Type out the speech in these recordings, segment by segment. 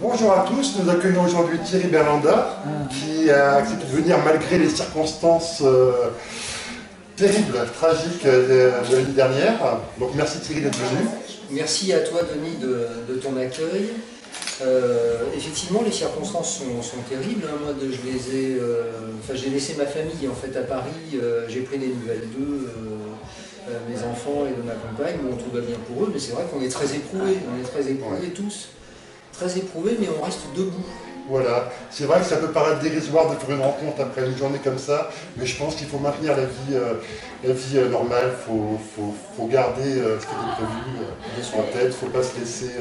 Bonjour à tous, nous accueillons aujourd'hui Thierry Berlanda qui a accepté de venir malgré les circonstances terribles, tragiques de l'année dernière. Donc merci Thierry d'être venu. Merci à toi Denis de ton accueil. Effectivement les circonstances sont terribles. Moi j'ai laissé ma famille en fait à Paris, j'ai pris des nouvelles d'eux, mes enfants et de ma compagne. Bon, tout va bien pour eux, mais c'est vrai qu'on est très éprouvés, tous. Très éprouvés, mais on reste debout. Voilà, c'est vrai que ça peut paraître dérisoire de faire une rencontre après une journée comme ça, mais je pense qu'il faut maintenir la vie normale, faut garder ce qui était prévu en tête, il ne faut pas se laisser...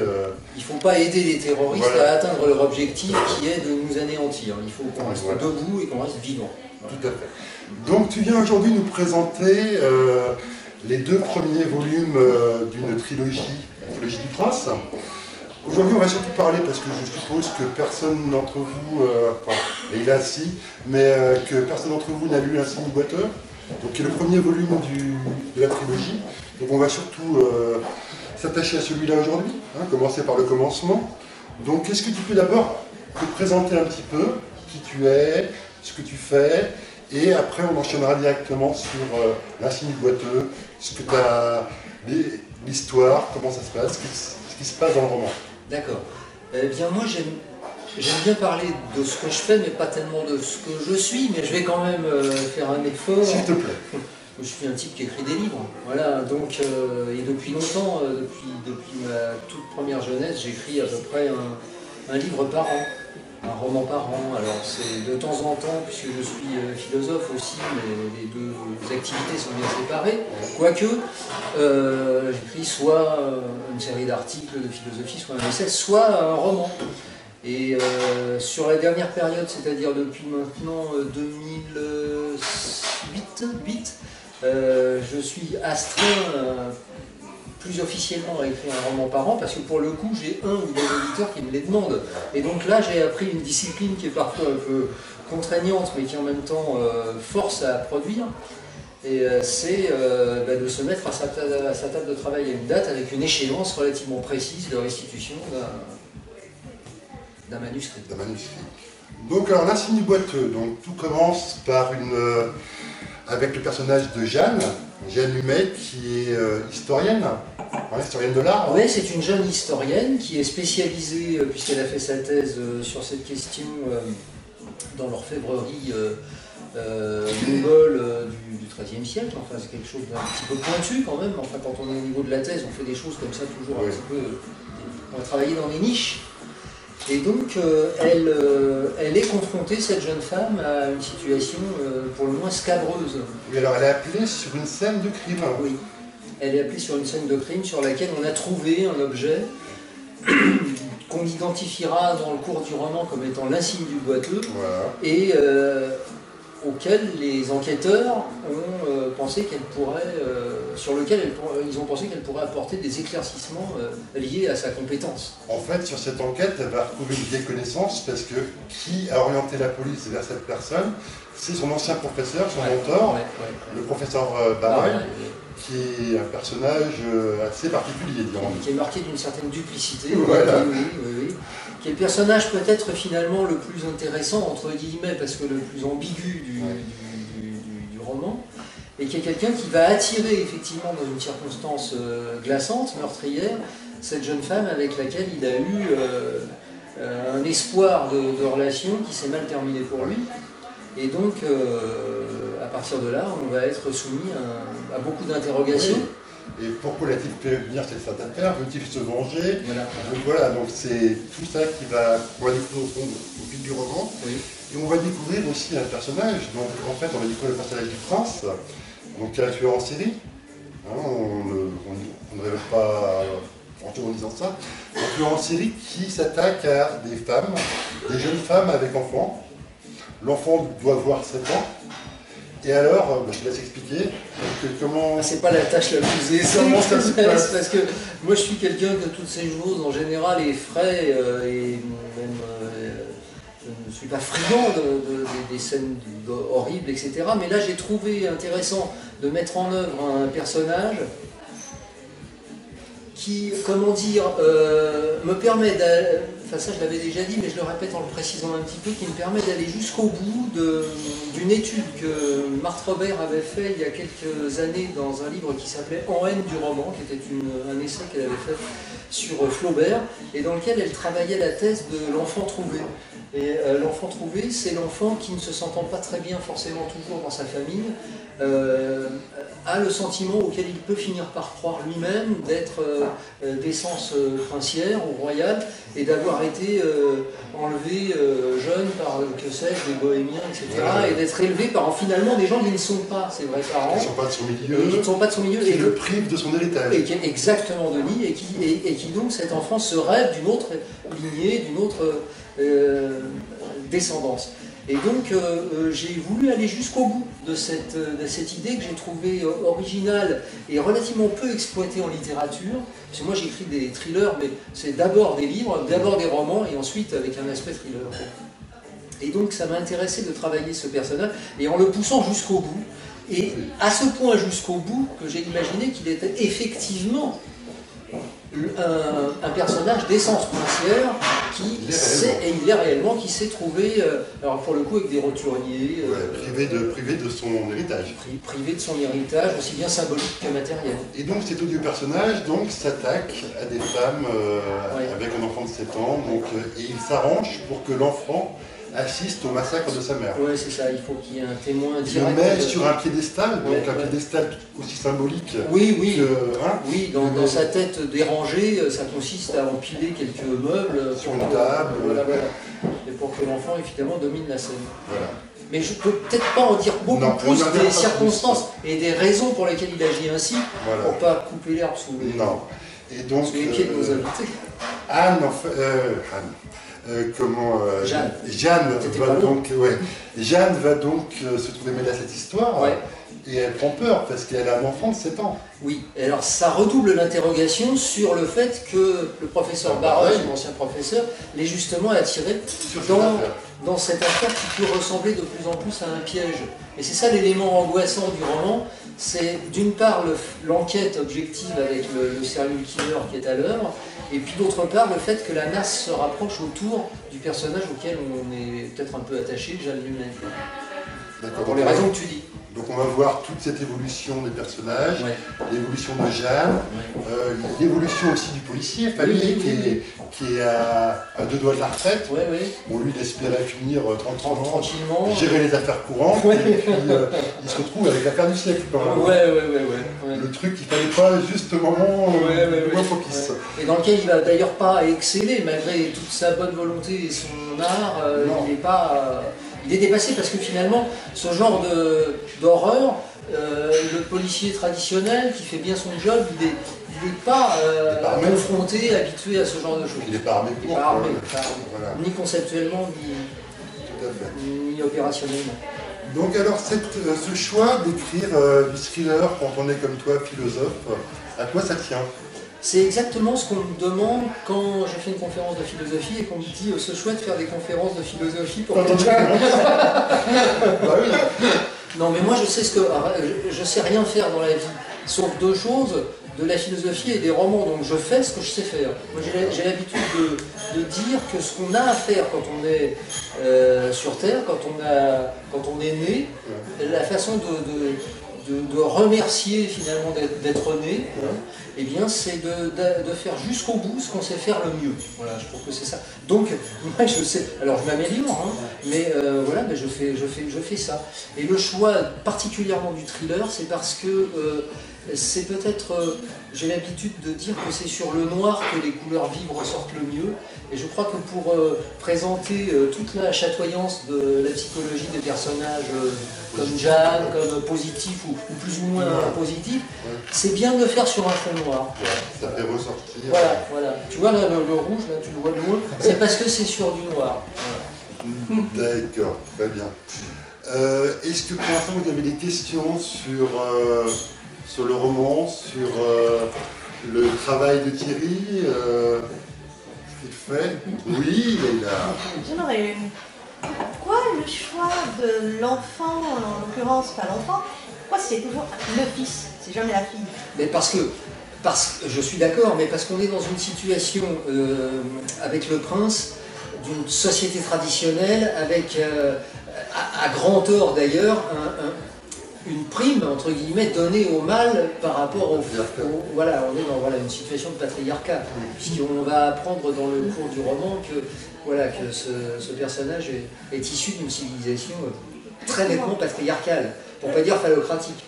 Il ne faut pas aider les terroristes à atteindre leur objectif qui est de nous anéantir. Il faut qu'on reste debout et qu'on reste vivant. Tout à fait. Donc tu viens aujourd'hui nous présenter les deux premiers volumes d'une trilogie, la trilogie du Prince. Aujourd'hui, on va surtout parler, parce que je suppose que personne d'entre vous, et là si, mais que personne d'entre vous n'a lu L'insigne boiteux, donc qui est le premier volume de la trilogie. Donc on va surtout s'attacher à celui-là aujourd'hui, commencer par le commencement. Donc est-ce que tu peux d'abord te présenter un petit peu, qui tu es, ce que tu fais, et après on enchaînera directement sur L'insigne boiteux, ce que tu as, l'histoire, comment ça se passe, ce qui se passe dans le roman. D'accord. Eh bien moi j'aime bien parler de ce que je fais, mais pas tellement de ce que je suis, mais je vais quand même faire un effort. S'il te plaît. Je suis un type qui écrit des livres, voilà, donc, et depuis longtemps, depuis ma toute première jeunesse, j'écris à peu près un livre par an, un roman par an. Alors c'est de temps en temps, puisque je suis philosophe aussi, mais les deux activités sont bien séparées, quoique j'écris soit une série d'articles de philosophie, soit un essai, soit un roman. Et sur la dernière période, c'est-à-dire depuis maintenant 2008, je suis astreint plus officiellement à écrire un roman par an, parce que pour le coup j'ai un ou deux auditeurs qui me les demandent. Et donc là j'ai appris une discipline qui est parfois un peu contraignante, mais qui en même temps force à produire. Et c'est de se mettre à sa table de travail à une date avec une échéance relativement précise de restitution d'un manuscrit. Donc alors L'insigne boiteux, donc tout commence par avec le personnage de Jeanne Humet, qui est historienne de l'art. Oui, c'est une jeune historienne qui est spécialisée, puisqu'elle a fait sa thèse sur cette question dans l'orfèvrerie mongole du XIIIe siècle. Enfin, c'est quelque chose d'un petit peu pointu quand même. Enfin, quand on est au niveau de la thèse, on fait des choses comme ça toujours un petit peu... On va travailler dans les niches. Et donc, elle est confrontée, cette jeune femme, à une situation pour le moins scabreuse. Oui, alors elle est appelée sur une scène de crime. Oui, elle est appelée sur une scène de crime sur laquelle on a trouvé un objet qu'on identifiera dans le cours du roman comme étant l'insigne du boiteux, et auquel les enquêteurs ont pensé qu'elle pourrait, sur lequel ils ont pensé qu'elle pourrait apporter des éclaircissements liés à sa compétence. En fait, sur cette enquête, elle va retrouver une vieille connaissance, parce que qui a orienté la police vers cette personne, c'est son ancien professeur, son mentor, le professeur Barrel, qui est un personnage assez particulier, disons. Qui est marqué d'une certaine duplicité, voilà. Qui est le personnage peut-être finalement le plus intéressant, entre guillemets, parce que le plus ambigu du roman, et qui est quelqu'un qui va attirer effectivement dans une circonstance glaçante, meurtrière, cette jeune femme avec laquelle il a eu un espoir de relation qui s'est mal terminé pour lui. Et donc, à partir de là, on va être soumis à beaucoup d'interrogations. Et pourquoi l'a-t-il fait venir cette affaire? Veut-il se venger? Donc voilà, donc c'est tout ça qu'on va découvrir au fil du roman. Et on va découvrir aussi un personnage, donc en fait on va découvrir le personnage du Prince, donc qui est un tueur en série. On ne révèle pas en disant ça. Un tueur en série qui s'attaque à des femmes, des jeunes femmes avec enfants. L'enfant doit avoir 7 ans. Et alors, je te laisse expliquer comment... C'est pas la tâche la plus aisée, comment ça se passe, parce que moi je suis quelqu'un que toutes ces choses en général effraient, et même je ne suis pas friand des scènes horribles, etc. Mais là j'ai trouvé intéressant de mettre en œuvre un personnage qui, comment dire, me permet enfin ça je l'avais déjà dit, mais je le répète en le précisant un petit peu, qui me permet d'aller jusqu'au bout d'une étude que Marthe Robert avait fait il y a quelques années dans un livre qui s'appelait En haine du roman, qui était un essai qu'elle avait fait sur Flaubert, et dans lequel elle travaillait la thèse de l'enfant trouvé. Et l'enfant trouvé, c'est l'enfant qui, ne se sentant pas très bien forcément toujours dans sa famille, a le sentiment auquel il peut finir par croire lui-même d'être d'essence princière ou royale et d'avoir été enlevé jeune par, que sais-je, des bohémiens, etc. Et d'être élevé par finalement des gens qui ne sont pas ses vrais parents. Qui ne sont pas de son milieu. Qui ne sont pas de son milieu. Qui le prive de son héritage. Et qui est exactement Denis, et qui donc, cet enfant se rêve d'une autre lignée, d'une autre descendance. Et donc j'ai voulu aller jusqu'au bout de cette idée que j'ai trouvée originale et relativement peu exploitée en littérature. Parce que moi j'écris des thrillers, mais c'est d'abord des livres, d'abord des romans, et ensuite avec un aspect thriller. Et donc ça m'a intéressé de travailler ce personnage, et en le poussant jusqu'au bout, et à ce point jusqu'au bout que j'ai imaginé qu'il était effectivement un personnage d'essence princière et il est réellement qui s'est trouvé, alors pour le coup avec des roturiers, privé de son héritage. Privé de son héritage, aussi bien symbolique que matériel. Et donc cet odieux personnage s'attaque à des femmes avec un enfant de 7 ans, et il s'arrange pour que l'enfant assiste au massacre de sa mère. Oui, c'est ça, il faut qu'il y ait un témoin direct. Il le met sur un piédestal, piédestal aussi symbolique. Oui, que, dans sa tête dérangée, ça consiste à empiler quelques meubles sur une table. Et pour que l'enfant, évidemment, domine la scène. Voilà. Mais je ne peux peut-être pas en dire beaucoup plus des circonstances et des raisons pour lesquelles il agit ainsi, pour ne pas couper l'herbe sous Et donc, les pieds de nos invités. Jeanne va donc se trouver mêlée à cette histoire, et elle prend peur parce qu'elle a un enfant de 7 ans. Oui, et alors ça redouble l'interrogation sur le fait que le professeur Barrage, l'ancien professeur, l'ait justement attiré dans cette affaire qui peut ressembler de plus en plus à un piège. Et c'est ça l'élément angoissant du roman, c'est d'une part l'enquête objective avec le serial killer qui est à l'œuvre, et puis d'autre part le fait que la nasse se rapproche autour du personnage auquel on est peut-être un peu attaché, Jeanne lui-même. Pour les raisons que tu dis. Donc on va voir toute cette évolution des personnages, l'évolution de Jeanne, l'évolution aussi du policier, Famille, qui est à 2 doigts de la retraite. On lui espérait finir tranquillement, gérer les affaires courantes, et puis il se retrouve avec l'affaire du siècle quand même. Le truc qu'il ne fallait pas juste au moment moins propice. Et dans lequel il ne va d'ailleurs pas exceller, malgré toute sa bonne volonté et son art, il n'est pas... Il est dépassé parce que finalement, ce genre d'horreur, le policier traditionnel qui fait bien son job, il n'est pas confronté, habitué à ce genre de choses. Il n'est pas armé pour. Ni conceptuellement, ni opérationnellement. Donc alors, ce choix d'écrire du thriller quand on est comme toi, philosophe, à quoi ça tient ? C'est exactement ce qu'on me demande quand je fais une conférence de philosophie et qu'on me dit ce choix de faire des conférences de philosophie pour quelqu'un. Non mais moi je sais rien faire dans la vie, sauf 2 choses, de la philosophie et des romans, donc je fais ce que je sais faire. Moi j'ai l'habitude de dire que ce qu'on a à faire quand on est sur Terre, quand on est né, la façon de remercier finalement d'être né, eh bien c'est de faire jusqu'au bout ce qu'on sait faire le mieux. Voilà, je trouve que c'est ça. Donc, moi je sais, alors je m'améliore, mais voilà, mais je fais ça. Et le choix particulièrement du thriller, c'est parce que c'est peut-être, j'ai l'habitude de dire que c'est sur le noir que les couleurs vives ressortent le mieux. Et je crois que pour présenter toute la chatoyance de la psychologie des personnages comme Jeanne, comme positif ou plus ou moins positif, c'est bien de le faire sur un fond noir. Ça fait ressortir. Voilà. Tu vois là, le rouge, là, tu le vois de loin, c'est parce que c'est sur du noir. D'accord, très bien. Est-ce que pour l'instant vous avez des questions sur le roman, sur le travail de Thierry ce qu'il fait? Oui, il est là. J'en aurais une. Pourquoi le choix de l'enfant, en l'occurrence pas l'enfant, pourquoi c'est toujours le fils, c'est jamais la fille? Mais parce que Je suis d'accord, mais parce qu'on est dans une situation avec le prince d'une société traditionnelle, avec, à grand tort d'ailleurs, une prime, entre guillemets, donnée au mâle par rapport voilà, on est dans une situation de patriarcat, puisqu'on va apprendre dans le cours du roman que, voilà, que ce personnage est issu d'une civilisation très nettement patriarcale, pour ne pas dire phallocratique.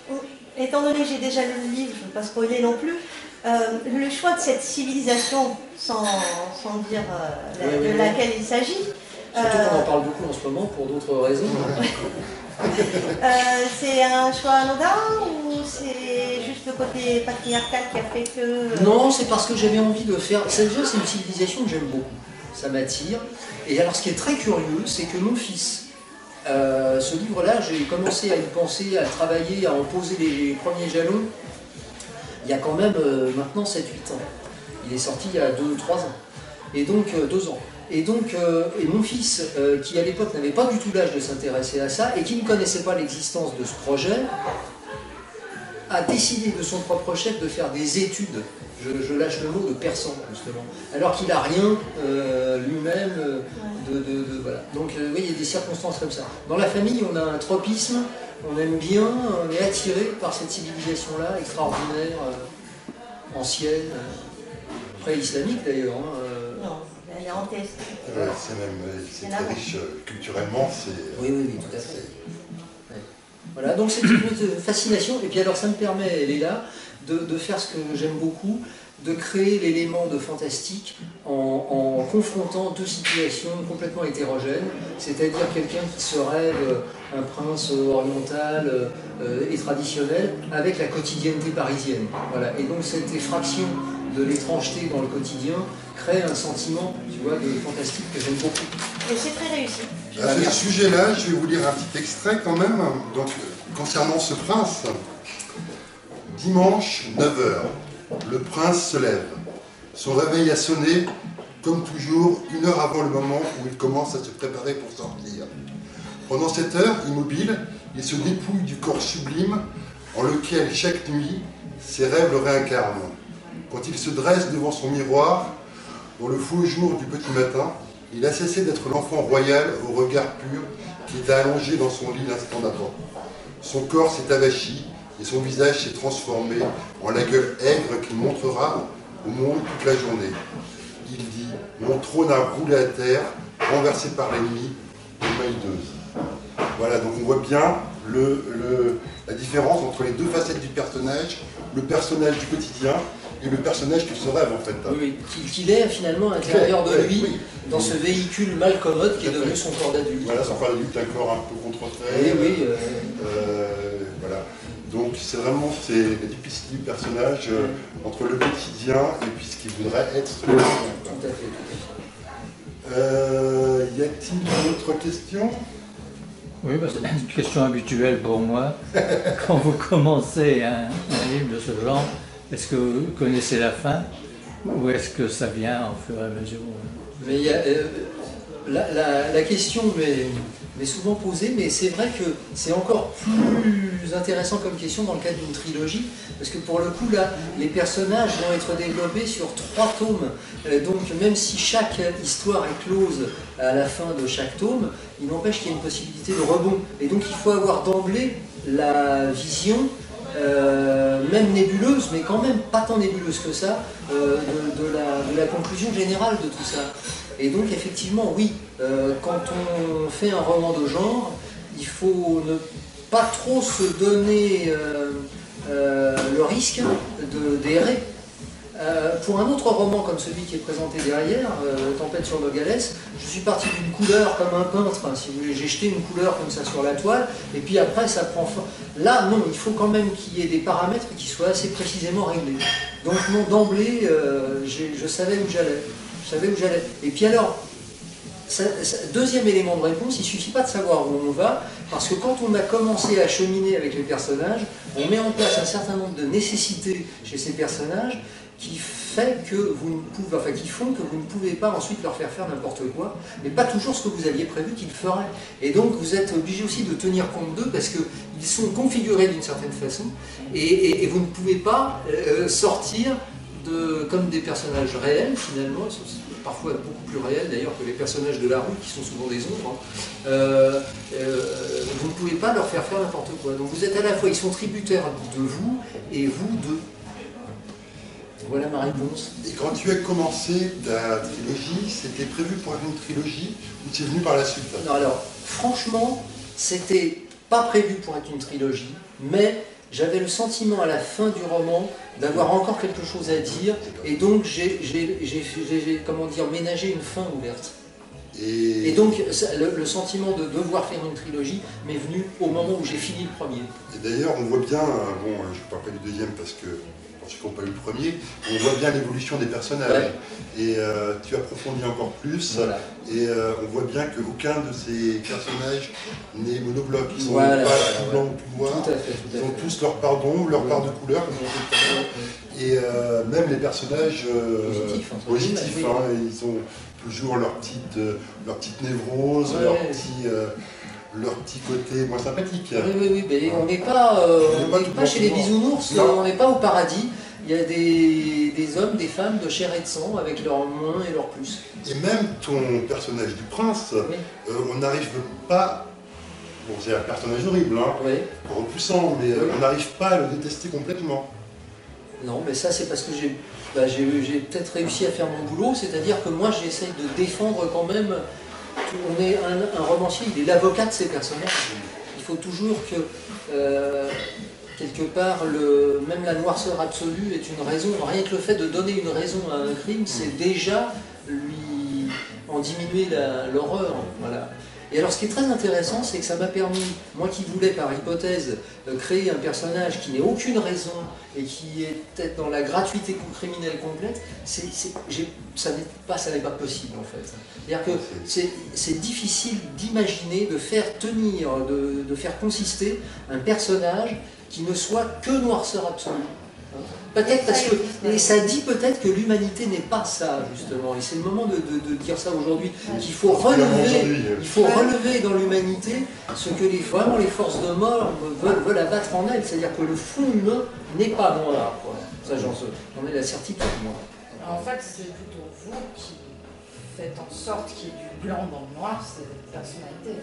Étant donné que j'ai déjà lu le livre, je ne veux pas spoiler non plus, le choix de cette civilisation, sans dire de laquelle il s'agit... Surtout qu'on en parle beaucoup en ce moment pour d'autres raisons. C'est un choix anodin ou c'est juste le côté patriarcal qui a fait que... Non, c'est parce que j'avais envie de faire... C'est une civilisation que j'aime beaucoup, ça m'attire. Et alors ce qui est très curieux, c'est que mon fils, ce livre-là, j'ai commencé à y penser, à travailler, à en poser les premiers jalons, il y a quand même maintenant 7-8 ans. Il est sorti il y a 2-3 ans. Et donc 2 ans. Et donc, et mon fils, qui à l'époque n'avait pas du tout l'âge de s'intéresser à ça, et qui ne connaissait pas l'existence de ce projet, a décidé de son propre chef de faire des études, je lâche le mot, de persan, justement, alors qu'il n'a rien lui-même voilà. Donc, oui, il y a des circonstances comme ça. Dans la famille, on a un tropisme, on aime bien, on est attiré par cette civilisation-là, extraordinaire, ancienne, pré-islamique d'ailleurs. Non. Elle est en test. C'est très riche culturellement. Oui, tout à fait. Ouais. Voilà, donc c'est une fascination. Et puis alors ça me permet, elle est là, de faire ce que j'aime beaucoup, de créer l'élément de fantastique en confrontant deux situations complètement hétérogènes, c'est-à-dire quelqu'un qui se rêve un prince oriental et traditionnel avec la quotidienneté parisienne. Voilà. Et donc cette effraction de l'étrangeté dans le quotidien crée un sentiment, tu vois, de fantastique que j'aime beaucoup. Et c'est très réussi. À ce sujet-là, je vais vous lire un petit extrait quand même. Donc, concernant ce prince, dimanche, 9h, le prince se lève. Son réveil a sonné, comme toujours, 1 heure avant le moment où il commence à se préparer pour sortir. Pendant cette heure, immobile, il se dépouille du corps sublime en lequel, chaque nuit, ses rêves le réincarnent. Quand il se dresse devant son miroir, dans le faux jour du petit matin, il a cessé d'être l'enfant royal au regard pur qui était allongé dans son lit l'instant d'avant. Son corps s'est avachi et son visage s'est transformé en la gueule aigre qu'il montrera au monde toute la journée. Il dit « Mon trône a roulé à terre, renversé par l'ennemi, une main hideuse. » Voilà, donc on voit bien la différence entre les deux facettes du personnage du quotidien et le personnage qu'il se rêve en fait. Oui, qu'il est finalement à l'intérieur de lui, dans ce véhicule mal commode qui est devenu son corps d'adulte. Voilà, son corps d'adulte, un corps un peu contrefait. Voilà. Donc c'est vraiment la duplicité du personnage entre le quotidien et puis ce qu'il voudrait être. Tout à fait. Y a-t-il d'autres questions? Oui, c'est une question habituelle pour moi. Quand vous commencez un livre de ce genre, est-ce que vous connaissez la fin ou est-ce que ça vient au fur et à mesure? Mais il y a, la question m'est souvent posée, mais c'est vrai que c'est encore plus intéressant comme question dans le cadre d'une trilogie, parce que pour le coup, là, les personnages vont être développés sur 3 tomes. Donc même si chaque histoire est close à la fin de chaque tome, il n'empêche qu'il y a une possibilité de rebond. Et donc il faut avoir d'emblée la vision, même nébuleuse, mais quand même pas tant nébuleuse que ça, de la conclusion générale de tout ça. Et donc effectivement, oui, quand on fait un roman de genre, il faut ne pas trop se donner le risque d'errer. Pour un autre roman comme celui qui est présenté derrière, Tempête sur Nogales, je suis parti d'une couleur comme un peintre, hein, si vous voulez, j'ai jeté une couleur comme ça sur la toile, et puis après ça prend forme. Là, non, il faut quand même qu'il y ait des paramètres qui soient assez précisément réglés. Donc non, d'emblée, je savais où j'allais. Et puis alors, deuxième élément de réponse, il ne suffit pas de savoir où on va, parce que quand on a commencé à cheminer avec les personnages, on met en place un certain nombre de nécessités chez ces personnages qui fait que vous ne pouvez, enfin qui font que vous ne pouvez pas ensuite leur faire n'importe quoi, mais pas toujours ce que vous aviez prévu qu'ils feraient. Et donc vous êtes obligé aussi de tenir compte d'eux parce qu'ils sont configurés d'une certaine façon et vous ne pouvez pas sortir comme des personnages réels finalement, ils sont parfois beaucoup plus réels d'ailleurs que les personnages de la rue qui sont souvent des ombres. Vous ne pouvez pas leur faire n'importe quoi. Donc vous êtes à la fois, ils sont tributaires de vous et vous d'eux. Voilà ma réponse. Et quand tu as commencé ta trilogie, c'était prévu pour être une trilogie ou tu es venu par la suite? Non, alors franchement, c'était pas prévu pour être une trilogie, mais j'avais le sentiment à la fin du roman d'avoir encore quelque chose à dire, et donc j'ai comment dire, ménagé une fin ouverte. Et donc le sentiment de devoir faire une trilogie m'est venu au moment où j'ai fini le premier. Et d'ailleurs, on voit bien, bon, je ne parle pas du deuxième parce que pour ceux qui n'ont pas lu le premier, on voit bien l'évolution des personnages. Ouais. Et tu approfondis encore plus. Voilà. Et on voit bien qu'aucun de ces personnages n'est monobloc. Ils sont pas tout blanc ou tout noir. Ils ont tous leur part d'ombre, leur part de couleur, comme on dit. Et même les personnages positifs, hein, ils ont toujours leur petite névrose, leur petit côté moins sympathique. Oui, mais on n'est pas chez les bisounours, on n'est pas au paradis. Il y a des hommes, des femmes de chair et de sang avec leurs moins et leurs plus. Et même ton personnage du prince, on n'arrive pas. Bon, c'est un personnage horrible, hein, repoussant, mais on n'arrive pas à le détester complètement. Non, mais ça c'est parce que j'ai peut-être réussi à faire mon boulot, c'est-à-dire que moi j'essaye de défendre quand même. On est un romancier, il est l'avocat de ses personnages. Il faut toujours que, quelque part, même la noirceur absolue est une raison. Rien que le fait de donner une raison à un crime, c'est déjà lui en diminuer l'horreur. Voilà. Et alors ce qui est très intéressant, c'est que ça m'a permis, moi qui voulais par hypothèse créer un personnage qui n'ait aucune raison et qui est peut-être dans la gratuité criminelle complète, ça n'est pas possible en fait. C'est-à-dire que c'est difficile d'imaginer, de faire tenir, de faire consister un personnage qui ne soit que noirceur absolue. Peut-être parce que, et ça dit peut-être que l'humanité n'est pas ça justement, et c'est le moment de dire ça aujourd'hui, qu'il faut relever dans l'humanité ce que vraiment les forces de mort veulent abattre en elles, c'est-à-dire que le fond humain n'est pas noir, quoi. Ça j'en ai la certitude, moi. En fait, c'est plutôt vous qui faites en sorte qu'il y ait du blanc dans le noir, c'est votre personnalité.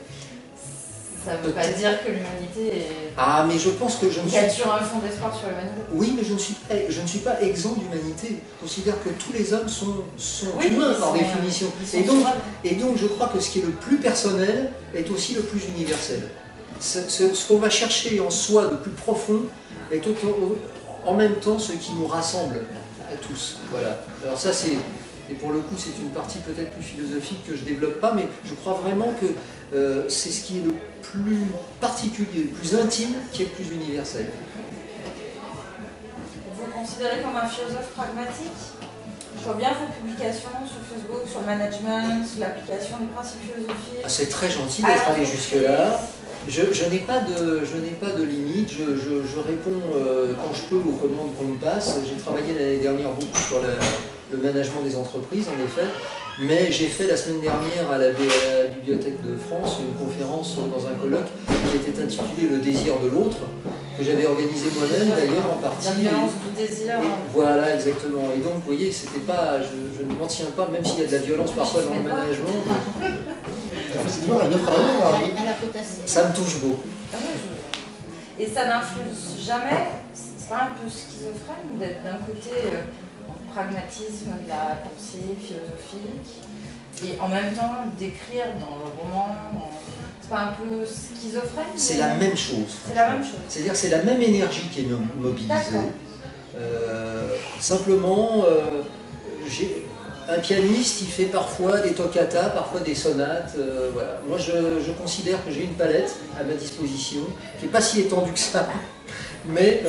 Ça ne veut pas dire que l'humanité est... Ah, mais je pense que je ne suis... Il y a toujours un fond d'espoir sur l'humanité. Oui, mais je ne suis pas exempt d'humanité. Je considère que tous les hommes sont humains par définition. Et donc, je crois que ce qui est le plus personnel est aussi le plus universel. Ce qu'on va chercher en soi de plus profond est en même temps ce qui nous rassemble à tous. Voilà. Alors ça, et pour le coup, c'est une partie peut-être plus philosophique que je ne développe pas, mais je crois vraiment que c'est ce qui est le plus particulier, le plus intime, qui est le plus universel. Vous vous considérez comme un philosophe pragmatique? Je vois bien vos publications sur Facebook, sur le management, sur l'application des principes philosophiques. Ah, c'est très gentil d'être allé jusque-là. Je n'ai pas de limite, je réponds quand je peux aux commandes qu'on me passe. J'ai travaillé l'année dernière beaucoup sur le management des entreprises, en effet. Mais j'ai fait la semaine dernière à la Bibliothèque de France une conférence dans un colloque qui était intitulée « Le désir de l'autre », que j'avais organisé moi-même d'ailleurs en partie. La violence du désir. Voilà, exactement. Et donc, vous voyez, c'était pas, je ne m'en tiens pas, même s'il y a de la violence parfois dans le management. Ça me touche beaucoup. Et ça n'influence jamais, c'est pas un peu schizophrène d'être d'un côté pragmatisme de la pensée philosophique et en même temps d'écrire dans le roman, c'est pas un peu schizophrène? C'est la même chose. C'est la même chose. C'est-à-dire c'est la même énergie qui est mobilisée. Simplement, un pianiste, il fait parfois des toccatas, parfois des sonates. Voilà. Moi, je considère que j'ai une palette à ma disposition qui n'est pas si étendue que ça. Mais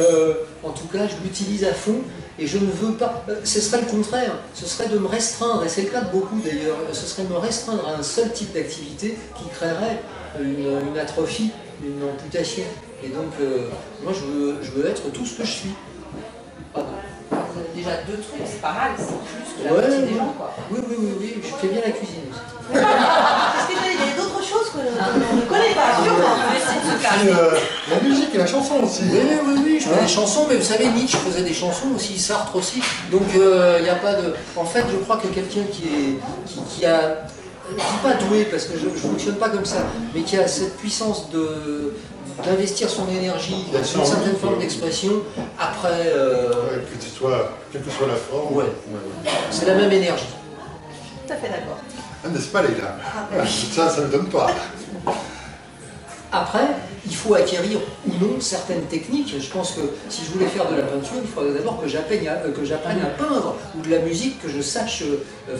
en tout cas, je l'utilise à fond et je ne veux pas... ce serait le contraire, ce serait de me restreindre, et c'est le cas de beaucoup d'ailleurs, ce serait de me restreindre à un seul type d'activité qui créerait une atrophie, une amputation. Et donc, moi je veux être tout ce que je suis. Pardon. Vous avez déjà déjà 2 trucs, c'est pas mal, c'est plus que la Ouais, moitié des ouais. gens, quoi. Oui, je fais bien la cuisine aussi. Parce que il y a d'autres choses qu'on ne connaît pas, sûrement. La musique et la chanson aussi. Oui, je fais des chansons, mais vous savez, Nietzsche faisait des chansons aussi, Sartre aussi. Donc il n'y a pas de. En fait, je crois que quelqu'un qui a. Je ne dis pas doué parce que je ne fonctionne pas comme ça, mais qui a cette puissance d'investir son énergie dans une certaine forme d'expression, après. Quelle que soit la forme. Ouais. C'est la même énergie. Tout à fait d'accord. Ah, n'est-ce pas, les gars? Ça ne donne pas. Après, il faut acquérir ou non certaines techniques. Je pense que si je voulais faire de la peinture, il faudrait d'abord que j'apprenne à peindre, ou de la musique, que je sache. En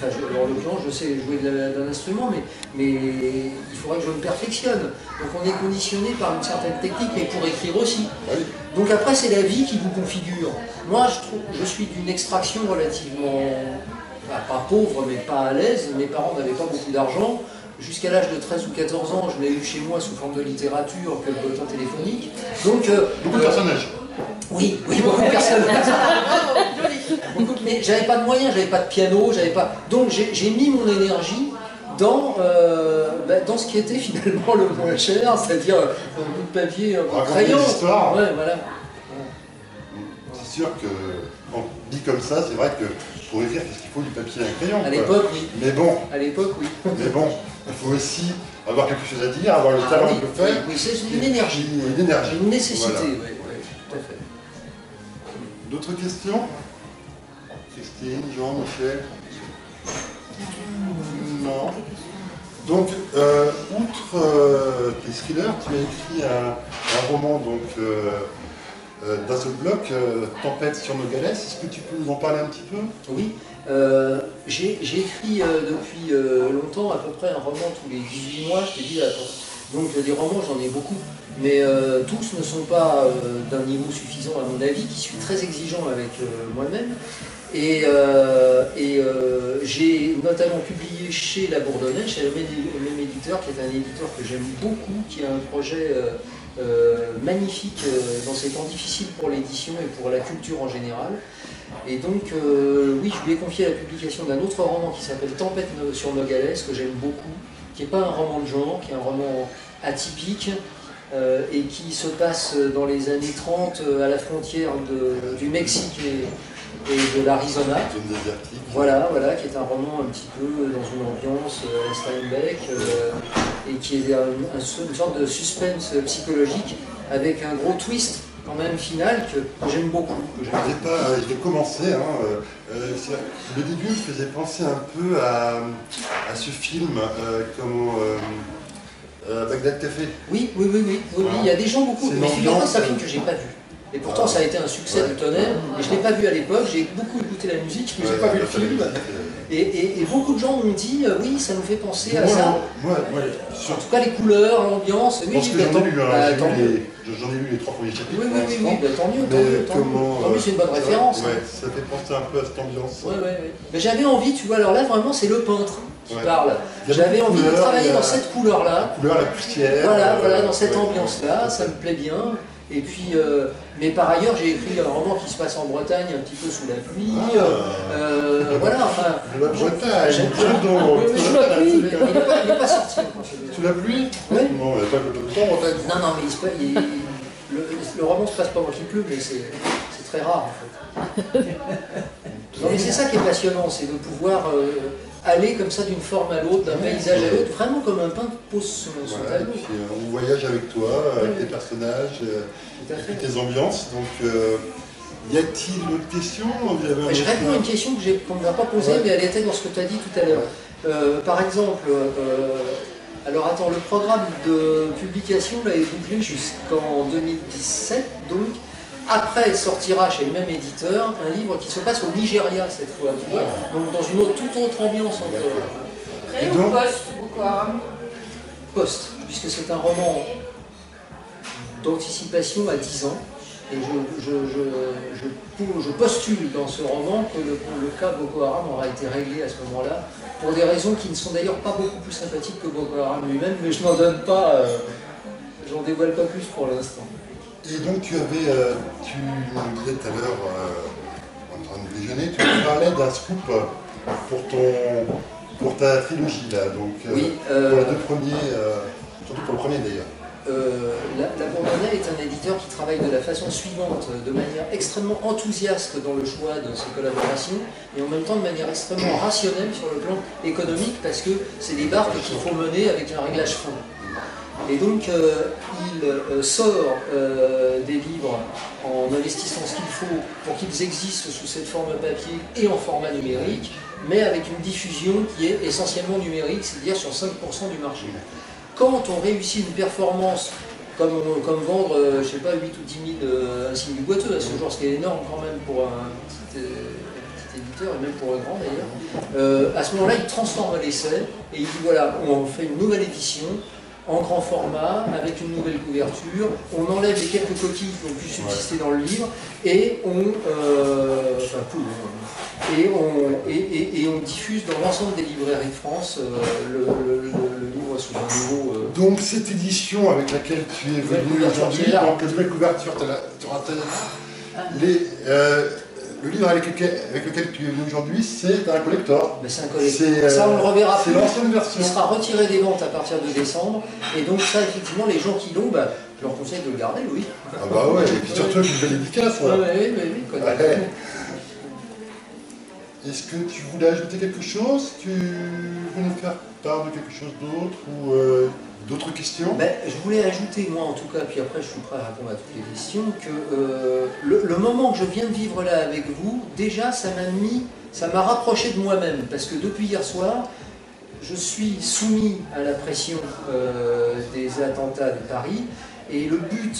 l'occurrence, je sais jouer d'un instrument, mais il faudrait que je me perfectionne. Donc on est conditionné par une certaine technique, et pour écrire aussi. Oui. Donc après, c'est la vie qui vous configure. Moi, je suis d'une extraction relativement, pas pauvre, mais pas à l'aise. Mes parents n'avaient pas beaucoup d'argent. Jusqu'à l'âge de 13 ou 14 ans, je l'ai eu chez moi sous forme de littérature que de bulletin téléphonique. Donc, Beaucoup de personnages. Oui, beaucoup de personnes. Mais j'avais pas de moyens, j'avais pas de piano, donc j'ai mis mon énergie dans ce qui était finalement le moins cher, c'est-à-dire un bout de papier, un crayon. L'histoire. Ouais, voilà. C'est sûr que, on dit comme ça, c'est vrai que pour écrire, qu'est-ce qu'il faut, du papier et un crayon? À l'époque, oui. Mais bon. À l'époque, oui. Mais bon, il faut aussi avoir quelque chose à dire, avoir le talent de le faire. Oui, c'est une énergie. Une énergie. Une nécessité, Voilà. oui, tout à fait. D'autres questions? Christine, Jean, Michel? Non. Donc, outre tes thrillers, tu as écrit un roman donc, d'un seul bloc, Tempête sur nos galets. Est-ce que tu peux nous en parler un petit peu? Oui, j'ai écrit depuis longtemps, à peu près un roman tous les 18 mois, je t'ai dit. Donc des romans, j'en ai beaucoup, mais tous ne sont pas d'un niveau suffisant à mon avis, qui suis très exigeant avec moi-même. Et j'ai notamment publié chez La Bourdonnais, chez le même éditeur, qui est un éditeur que j'aime beaucoup, qui a un projet magnifique dans ces temps difficiles pour l'édition et pour la culture en général. Et donc, oui, je lui ai confié la publication d'un autre roman qui s'appelle Tempête sur nos galets, que j'aime beaucoup, qui n'est pas un roman de genre, qui est un roman atypique, et qui se passe dans les années 30 à la frontière du Mexique et de l'Arizona. Voilà, qui est un roman un petit peu dans une ambiance à la Steinbeck, et qui est une sorte de suspense psychologique avec un gros twist quand même final que j'aime beaucoup. Je vais commencer. Le début me faisait penser un peu à ce film, Bagdad Café. Oui, il y a des gens beaucoup, mais figurez-vous, c'est un film que j'ai pas vu. Et pourtant, ça a été un succès de tonnerre, et je ne l'ai pas vu à l'époque, j'ai beaucoup écouté la musique, mais je n'ai pas vu le film. Et beaucoup de gens m'ont dit, oui, ça nous fait penser à ça. En tout cas, les couleurs, l'ambiance. Je pense que j'en ai lu, j'en ai lu les 3 premiers chapitres. Oui, tant mieux, c'est une bonne référence. Ça fait penser un peu à cette ambiance. Mais j'avais envie, tu vois, alors là, vraiment, c'est le peintre qui parle. J'avais envie de travailler dans cette couleur-là. La couleur, la poussière. Voilà, dans cette ambiance-là, ça me plaît bien. Et puis, mais par ailleurs, j'ai écrit un roman qui se passe en Bretagne, un petit peu sous la pluie. Voilà, enfin. La Bretagne, sous la pluie, il n'est pas sorti. Sous la pluie? Oui. Non, il n'y a pas que le temps en Bretagne. Non, mais le roman se passe pas quand il pleut, mais c'est très rare en fait. Non, mais c'est ça qui est passionnant, c'est de pouvoir aller comme ça d'une forme à l'autre, d'un paysage à l'autre, vraiment comme un peintre pose son tableau. On voyage avec toi, avec tes personnages, avec tes ambiances. Donc, y a-t-il d'autres questions? Je réponds à une question qu'on ne m'a pas posée, mais elle était dans ce que tu as dit tout à l'heure. Par exemple, alors attends, le programme de publication là, est bouclé jusqu'en 2017, donc. Après sortira chez le même éditeur un livre qui se passe au Nigeria cette fois, donc dans une toute autre ambiance encore. Pré ou post Boko Haram? Post, puisque c'est un roman d'anticipation à 10 ans, et je postule dans ce roman que le cas Boko Haram aura été réglé à ce moment-là, pour des raisons qui ne sont d'ailleurs pas beaucoup plus sympathiques que Boko Haram lui-même, mais je n'en donne pas, j'en dévoile pas plus pour l'instant. Et donc tu nous disais tout à l'heure, en train de déjeuner, tu me parlais d'un scoop pour ta trilogie là, donc Oui, pour les deux premiers, surtout pour le premier d'ailleurs. La Bourdonnais est un éditeur qui travaille de la façon suivante, de manière extrêmement enthousiaste dans le choix de ses collaborations et en même temps de manière extrêmement rationnelle sur le plan économique parce que c'est des barques qu'il faut mener avec un réglage fin. Et donc il sort des livres en investissant ce qu'il faut pour qu'ils existent sous cette forme papier et en format numérique, mais avec une diffusion qui est essentiellement numérique, c'est-à-dire sur 5% du marché. Quand on réussit une performance comme vendre, je sais pas, 8 ou 10 000 insignes boiteux à ce jour, ce qui est énorme quand même pour un petit éditeur et même pour un grand d'ailleurs, à ce moment-là il transforme l'essai et il dit voilà, on fait une nouvelle édition en grand format, avec une nouvelle couverture, on enlève les quelques coquilles qui ont pu subsister dans le livre, et on diffuse dans l'ensemble des librairies de France le livre sous un nouveau... Donc cette édition avec laquelle tu es venu aujourd'hui, donc la nouvelle couverture, tu auras le livre avec lequel tu es venu aujourd'hui, c'est un collector. C'est un collector. Ça, on le reverra plus. C'est l'ancienne version. Il sera retiré des ventes à partir de décembre. Et donc ça, effectivement, les gens qui l'ont, je leur conseille de le garder, oui. Ah bah ouais, et puis surtout avec une belle dédicace. Oui. Est-ce que tu voulais ajouter quelque chose? Tu veux nous faire part de quelque chose d'autre ou d'autres questions? Je voulais ajouter, moi en tout cas, puis après je suis prêt à répondre à toutes les questions, que le moment que je viens de vivre là avec vous, déjà ça m'a rapproché de moi-même, parce que depuis hier soir, je suis soumis à la pression des attentats de Paris, et le but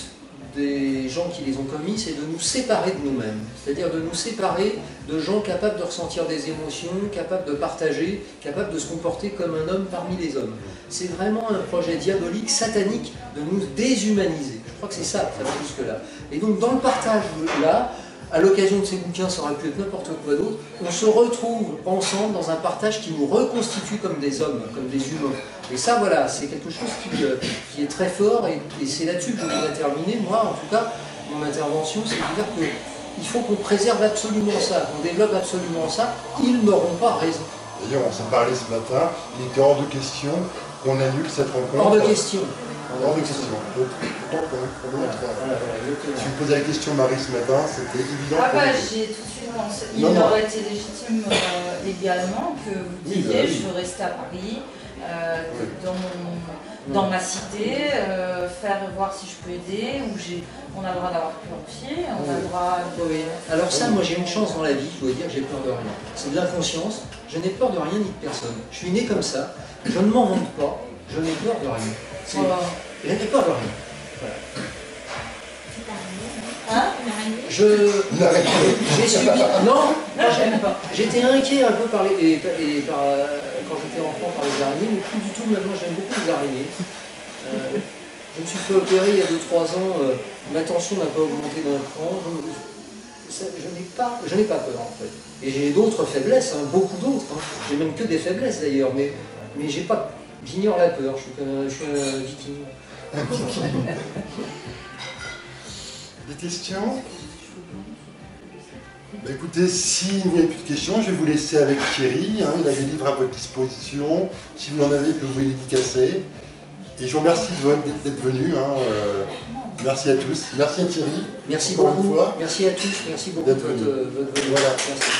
des gens qui les ont commis, c'est de nous séparer de nous-mêmes, c'est-à-dire de nous séparer de gens capables de ressentir des émotions, capables de partager, capables de se comporter comme un homme parmi les hommes. C'est vraiment un projet diabolique, satanique, de nous déshumaniser. Je crois que c'est ça, ça va jusque-là. Et donc dans le partage là, à l'occasion de ces bouquins, ça aurait pu être n'importe quoi d'autre, on se retrouve ensemble dans un partage qui nous reconstitue comme des hommes, comme des humains. Et ça, voilà, c'est quelque chose qui est très fort, et c'est là-dessus que je voudrais terminer. Moi, en tout cas, mon intervention, c'est de dire qu'il faut qu'on préserve absolument ça, qu'on développe absolument ça. Ils n'auront pas raison. D'ailleurs, on s'en parlait ce matin, il était hors de question qu'on annule cette rencontre. Hors de question. Hors de question. Tu me posais la question, Marie, ce matin, c'était évident. J'ai tout de suite pensé. Il aurait été légitime légalement que vous disiez je veux rester à Paris, dans ma cité, faire voir si je peux aider, où on a le droit d'avoir peur au pied, on a le droit de... Oui. Alors ça, moi j'ai une chance dans la vie, je dois dire, j'ai peur de rien. C'est de l'inconscience, je n'ai peur de rien ni de personne. Je suis né comme ça, je ne m'en vante pas, je n'ai peur de rien. Je n'ai peur de rien. Voilà. J'ai subi... Non, j'aime pas. J'étais inquiet un peu quand j'étais enfant par les araignées, mais plus du tout maintenant, j'aime beaucoup les araignées. Je me suis fait opérer il y a 2-3 ans, ma tension n'a pas augmenté d'un cran. Je n'ai pas peur en fait. Et j'ai d'autres faiblesses, beaucoup d'autres. J'ai même que des faiblesses d'ailleurs, mais j'ignore la peur, je suis un viking. Des questions? Écoutez, s'il n'y a plus de questions, je vais vous laisser avec Thierry. Il a des livres à votre disposition. Si vous en avez, vous pouvez les dédicacer. Et je vous remercie d'être venu. Merci à tous. Merci à Thierry. Merci beaucoup. Merci à tous. Merci beaucoup de votre venue. Voilà. Merci.